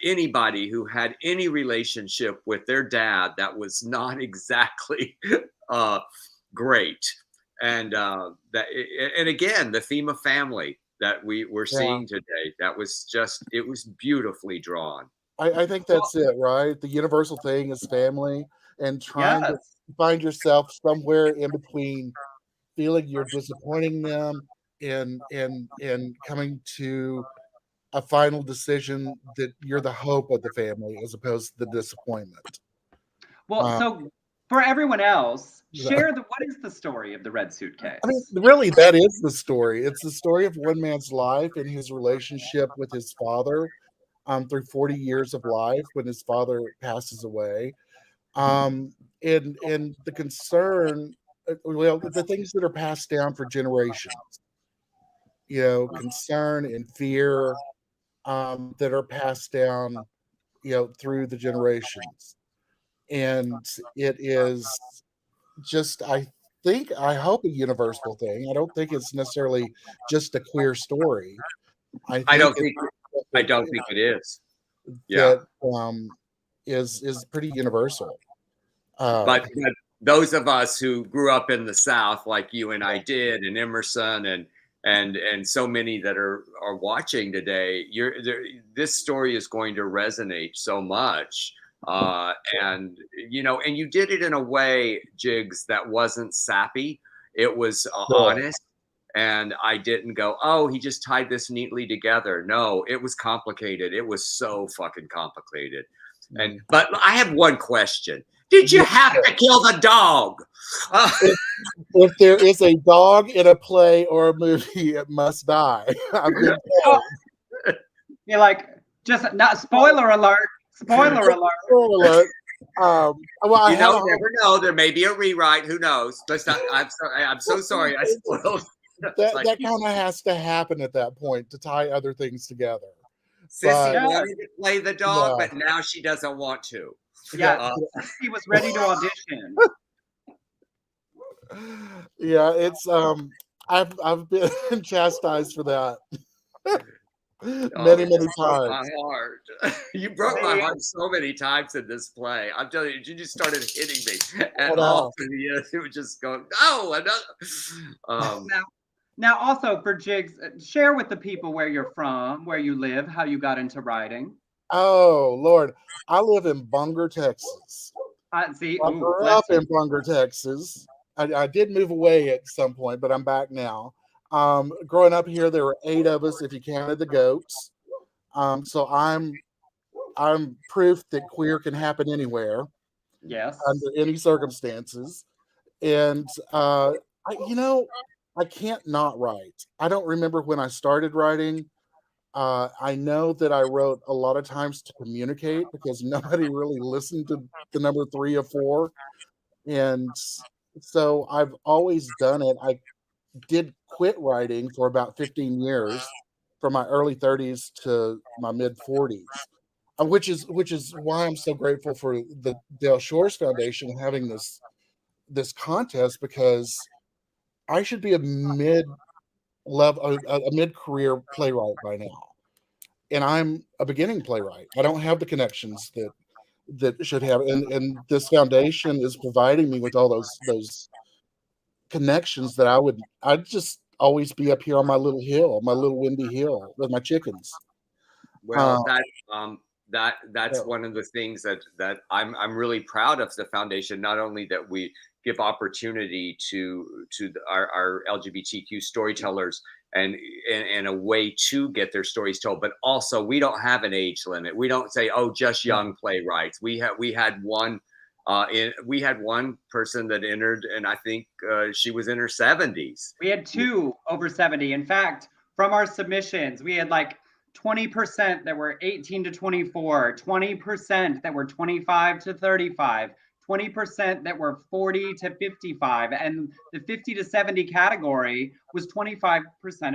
[SPEAKER 2] Anybody who had any relationship with their dad that was not exactly great, and again the theme of family that we're seeing today, it was beautifully drawn.
[SPEAKER 6] I think that's it, right? The universal thing is family, and trying to find yourself somewhere in between feeling you're disappointing them and coming to a final decision that you're the hope of the family as opposed to the disappointment.
[SPEAKER 1] Well, so for everyone else, share what is the story of The Red Suitcase?
[SPEAKER 6] I mean, really, that is the story. It's the story of one man's life and his relationship with his father through 40 years of life when his father passes away. And the concern, well, the things that are passed down for generations, concern and fear, that are passed down, through the generations. And it is just, I hope, a universal thing. I don't think it's necessarily just a queer story. I
[SPEAKER 2] I
[SPEAKER 6] think
[SPEAKER 2] don't think I
[SPEAKER 6] that,
[SPEAKER 2] don't think it is. Yeah.
[SPEAKER 6] that is pretty universal.
[SPEAKER 2] But those of us who grew up in the South, like you and I did, and Emerson, and so many that are watching today, this story is going to resonate so much. And and you did it in a way, Jigs, that wasn't sappy. It was honest. And I didn't go, oh, he just tied this neatly together. No, it was complicated. It was so fucking complicated. But I have one question. Did you have to kill the dog?
[SPEAKER 6] If there is a dog in a play or a movie, it must die. I've been told.
[SPEAKER 1] You're like, just not spoiler alert. Spoiler alert.
[SPEAKER 6] Spoiler alert. Well,
[SPEAKER 2] never know. There may be a rewrite. Who knows? Let's not. I'm so sorry. I spoiled.
[SPEAKER 6] That kind of has to happen at that point to tie other things together.
[SPEAKER 2] Sissy wanted to play the dog, but now she doesn't want to.
[SPEAKER 1] Yeah, he was ready to audition.
[SPEAKER 6] Yeah, it's I've been chastised for that many times.
[SPEAKER 2] My heart. You broke my heart so many times in this play. I'm telling you, you just started hitting me, and all through the end, it was just going, oh, another.
[SPEAKER 1] Now, also for Jigs, share with the people where you're from, where you live, how you got into writing.
[SPEAKER 6] Oh Lord, I live in Bunger, Texas.
[SPEAKER 1] I
[SPEAKER 6] grew up in Bunger, Texas. I did move away at some point, but I'm back now. Growing up here, there were 8 of us if you counted the goats. So I'm proof that queer can happen anywhere.
[SPEAKER 1] Yes.
[SPEAKER 6] Under any circumstances. And I can't not write. I don't remember when I started writing. I know that I wrote a lot of times to communicate because nobody really listened to the number 3 or 4. And so I've always done it. I did quit writing for about 15 years, from my early 30s to my mid 40s, which is why I'm so grateful for the Del Shores Foundation having this contest, because I should be a mid-career playwright by now, and I'm a beginning playwright. I don't have the connections that should have, and this foundation is providing me with all those connections that I'd just always be up here on my little hill, my little windy hill with my chickens.
[SPEAKER 2] Well, that's one of the things that I'm really proud of the foundation. Not only that we give opportunity to our LGBTQ storytellers and a way to get their stories told, but also we don't have an age limit. We don't say, oh, just young playwrights. We had one person that entered, and I think she was in her 70s.
[SPEAKER 1] We had 2 over 70. In fact, from our submissions, we had like 20% that were 18 to 24, 20% that were 25 to 35, 20% that were 40 to 55, and the 50 to 70 category was 25%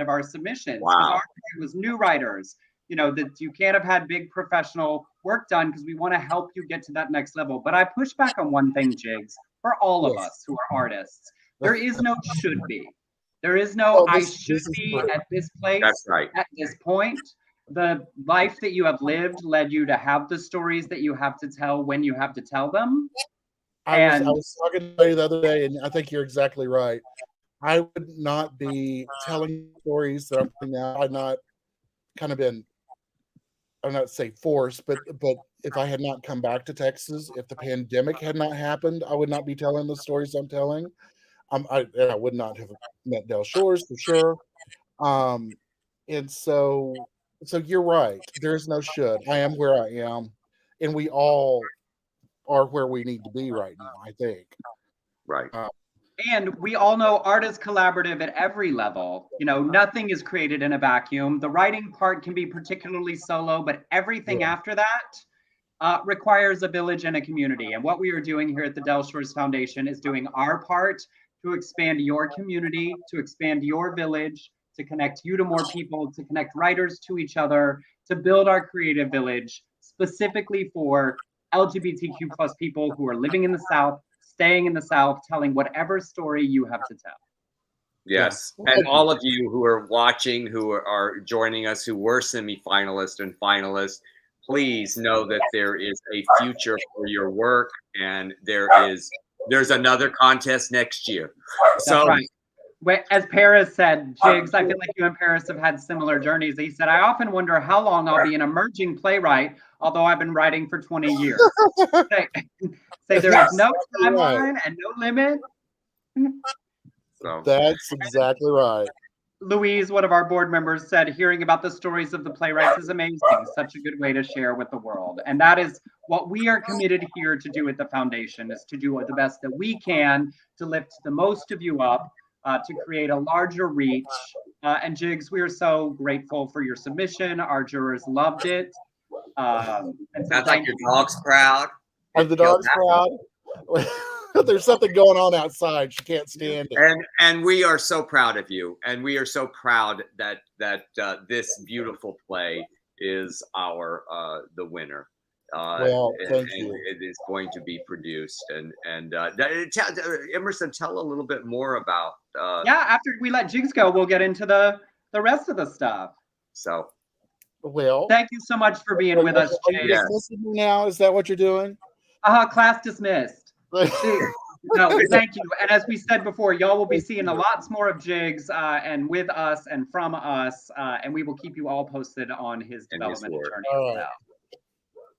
[SPEAKER 1] of our submissions.
[SPEAKER 2] Wow.
[SPEAKER 1] It was new writers, that you can't have had big professional work done, because we want to help you get to that next level. But I push back on one thing, Jigs, for all of us who are artists. There is no should be. There is no I should be at this place.
[SPEAKER 2] That's right.
[SPEAKER 1] At this point. The life that you have lived led you to have the stories that you have to tell when you have to tell them.
[SPEAKER 6] I was talking to you the other day, and I think you're exactly right. I would not be telling stories that I'm putting out. I'd not kind of been, I'm not say forced, but if I had not come back to Texas, if the pandemic had not happened, I would not be telling the stories I'm telling. I would not have met Del Shores for sure. And so you're right. There's no should. I am where I am, and we all are where we need to be right now, I think.
[SPEAKER 2] Right.
[SPEAKER 1] And we all know art is collaborative at every level. Nothing is created in a vacuum. The writing part can be particularly solo, but everything after that, requires a village and a community. And what we are doing here at the Del Shores Foundation is doing our part to expand your community, to expand your village, to connect you to more people, to connect writers to each other, to build our creative village specifically for LGBTQ plus people who are living in the South, staying in the South, telling whatever story you have to tell.
[SPEAKER 2] Yes. And all of you who are watching, who are joining us, who were semifinalists and finalists, please know that there is a future for your work, and there's another contest next year. So
[SPEAKER 1] that's right. As Paris said, Jigs, I feel like you and Paris have had similar journeys. He said, I often wonder how long I'll be an emerging playwright, although I've been writing for 20 years. Say there is no timeline and no limit.
[SPEAKER 2] So
[SPEAKER 6] that's exactly right.
[SPEAKER 1] Louise, one of our board members, said, hearing about the stories of the playwrights is amazing. Such a good way to share with the world. And that is what we are committed here to do at the foundation, is to do the best that we can to lift the most of you up, to create a larger reach. And Jigs, we are so grateful for your submission. Our jurors loved it. And so
[SPEAKER 2] sounds like your dog's proud.
[SPEAKER 6] And the dog's proud. There's something going on outside. She can't stand it.
[SPEAKER 2] And we are so proud of you. And we are so proud that this beautiful play is the winner.
[SPEAKER 6] Well, thank you.
[SPEAKER 2] It is going to be produced. And Emerson, tell a little bit more about.
[SPEAKER 1] Yeah, after we let Jigs go, we'll get into the rest of the stuff.
[SPEAKER 2] So.
[SPEAKER 6] Well,
[SPEAKER 1] thank you so much for being with us, Jigs.
[SPEAKER 6] Are you dismissing me now? Is that what you're doing?
[SPEAKER 1] Class dismissed. No, thank you. And as we said before, y'all will be seeing a lots more of Jigs and with us and from us, and we will keep you all posted on his development journey as well.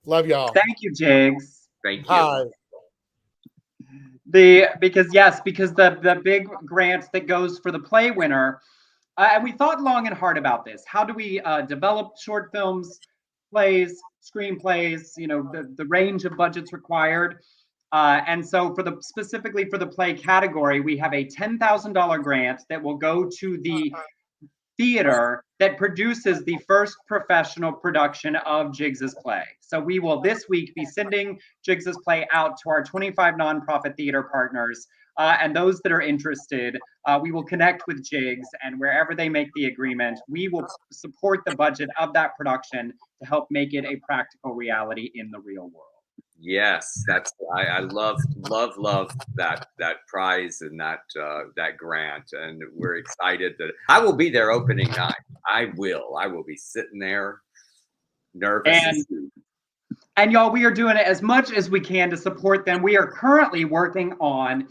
[SPEAKER 6] Love y'all.
[SPEAKER 1] Thank you, Jigs.
[SPEAKER 2] Thank you.
[SPEAKER 6] Hi.
[SPEAKER 1] Because the big grant that goes for the play winner, and we thought long and hard about this. How do we develop short films, plays, screenplays? The range of budgets required. And so specifically for the play category, we have a $10,000 grant that will go to the theater that produces the first professional production of Jigs's play. So we will this week be sending Jigs's play out to our 25 nonprofit theater partners. And those that are interested, we will connect with Jigs, and wherever they make the agreement, we will support the budget of that production to help make it a practical reality in the real world.
[SPEAKER 2] Yes, I love that prize and that grant, and we're excited that I will be there opening night. I will be sitting there nervous.
[SPEAKER 1] And y'all, we are doing it as much as we can to support them. We are currently working on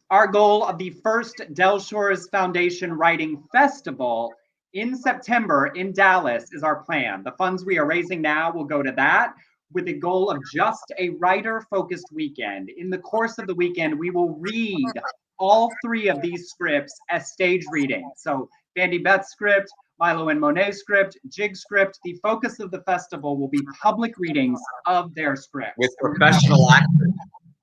[SPEAKER 1] our goal of the first Del Shores Foundation Writing Festival in September in Dallas is our plan. The funds we are raising now will go to that, with the goal of just a writer-focused weekend. In the course of the weekend, we will read all 3 of these scripts as stage reading. So Bandy Beth's script, Milo and Monet's script, Jig's script. The focus of the festival will be public readings of their scripts.
[SPEAKER 2] With professional actors.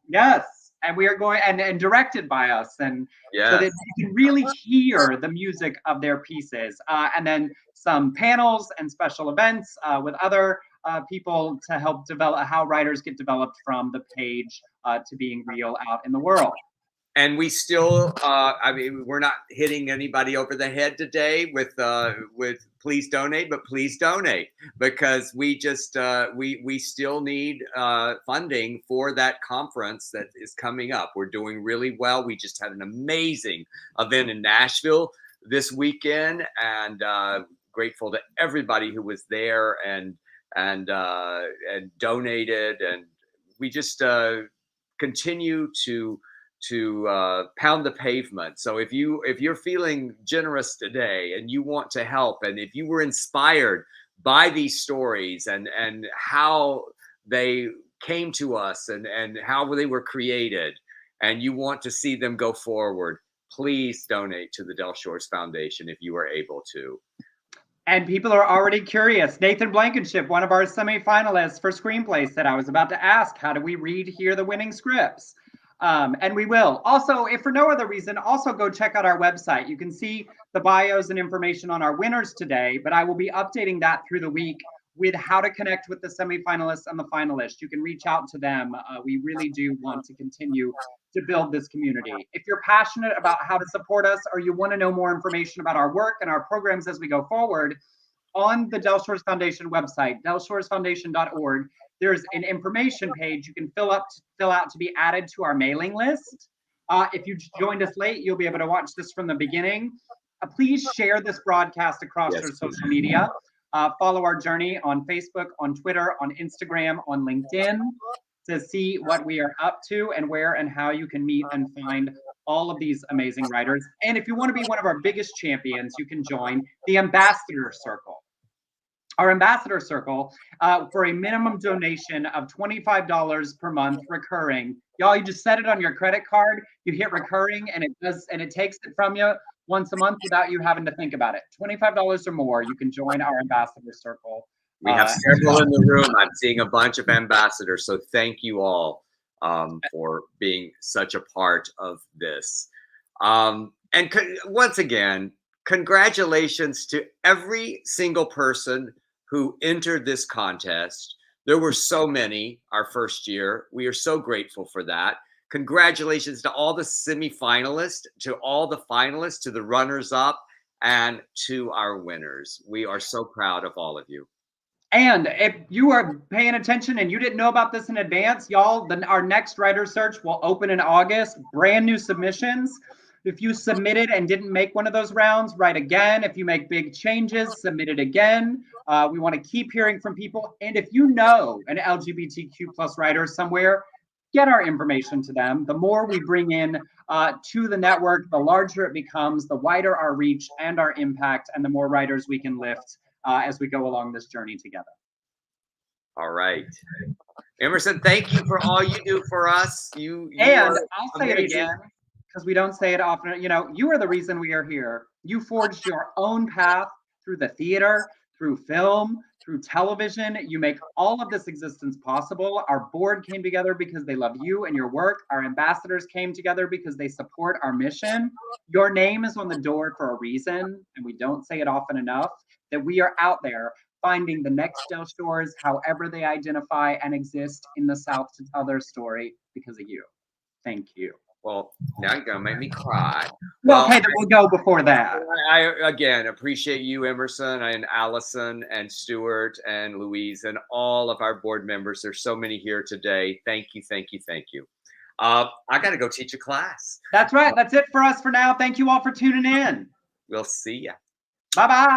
[SPEAKER 1] Yes, and we are going, and directed by us, and so that you can really hear the music of their pieces. And then some panels and special events with other people to help develop how writers get developed from the page to being real out in the world.
[SPEAKER 2] And we still, we're not hitting anybody over the head today with please donate, but please donate, because we just we still need funding for that conference that is coming up. We're doing really well. We just had an amazing event in Nashville this weekend, and grateful to everybody who was there and donated, and we just continue to pound the pavement. So if you're feeling generous today and you want to help, and if you were inspired by these stories and how they came to us and how they were created, and you want to see them go forward, please donate to the Del Shores Foundation if you are able to.
[SPEAKER 1] And people are already curious. Nathan Blankenship, one of our semifinalists for screenplays, said, I was about to ask, how do we read here the winning scripts? And we will. Also, if for no other reason, also go check out our website. You can see the bios and information on our winners today, but I will be updating that through the week with how to connect with the semifinalists and the finalists. You can reach out to them. We really do want to continue to build this community. If you're passionate about how to support us, or you want to know more information about our work and our programs as we go forward, on the Del Shores Foundation website, delshoresfoundation.org, there's an information page you can fill out to be added to our mailing list. If you joined us late, you'll be able to watch this from the beginning. Please share this broadcast across your social media. Follow our journey on Facebook, on Twitter, on Instagram, on LinkedIn to see what we are up to and where and how you can meet and find all of these amazing writers. And if you want to be one of our biggest champions, you can join the Ambassador Circle. Our Ambassador Circle, for a minimum donation of $25 per month recurring. Y'all, you just set it on your credit card, you hit recurring, and it takes it from you once a month without you having to think about it. $25 or more, you can join our Ambassador Circle.
[SPEAKER 2] We have several in the room. I'm seeing a bunch of ambassadors, so thank you all for being such a part of this. And once again, congratulations to every single person who entered this contest. There were so many our first year. We are so grateful for that. Congratulations to all the semifinalists, to all the finalists, to the runners-up, and to our winners. We are so proud of all of you.
[SPEAKER 1] And if you are paying attention and you didn't know about this in advance, y'all, our next writer search will open in August. Brand new submissions. If you submitted and didn't make one of those rounds, write again. If you make big changes, submit it again. We want to keep hearing from people. And if you know an LGBTQ plus writer somewhere, get our information to them. The more we bring in to the network, the larger it becomes, the wider our reach and our impact, and the more writers we can lift as we go along this journey together.
[SPEAKER 2] All right. Emerson, thank you for all you do for us. You
[SPEAKER 1] and I'll say it again, because we don't say it often. You know, you are the reason we are here. You forged your own path through the theater, through film, through television. You make all of this existence possible. Our board came together because they love you and your work. Our ambassadors came together because they support our mission. Your name is on the door for a reason, and we don't say it often enough, that we are out there finding the next Del Shores, however they identify and exist in the South, to tell their story because of you. Thank you.
[SPEAKER 2] Well, now you're gonna make me cry.
[SPEAKER 1] Well, okay, then we'll go before that.
[SPEAKER 2] I again appreciate you, Emerson, and Allison, and Stuart, and Louise, and all of our board members. There's so many here today. Thank you, thank you, thank you. I got to go teach a class.
[SPEAKER 1] That's right. That's it for us for now. Thank you all for tuning in.
[SPEAKER 2] We'll see ya.
[SPEAKER 1] Bye-bye.